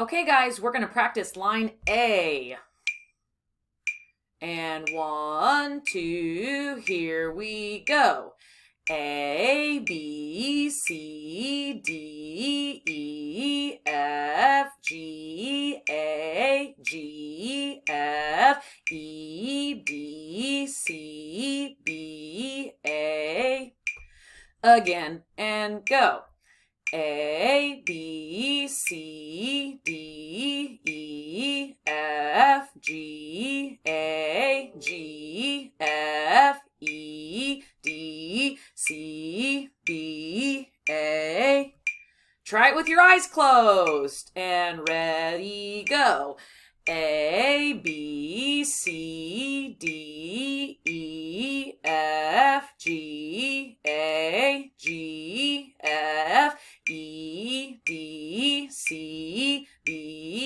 Okay, guys, we're going to practice line A. And 1, 2, here we go. A, B, C, D, E, F, G, A, G, F, E, B, C, B, A. Again, and go. A, B, C, D, E, F, G, A, G, F, E, D, C, B, A. Try it with your eyes closed. And ready, go. A, B, C, D, E, F, G, A, G, F, E, D, C, B,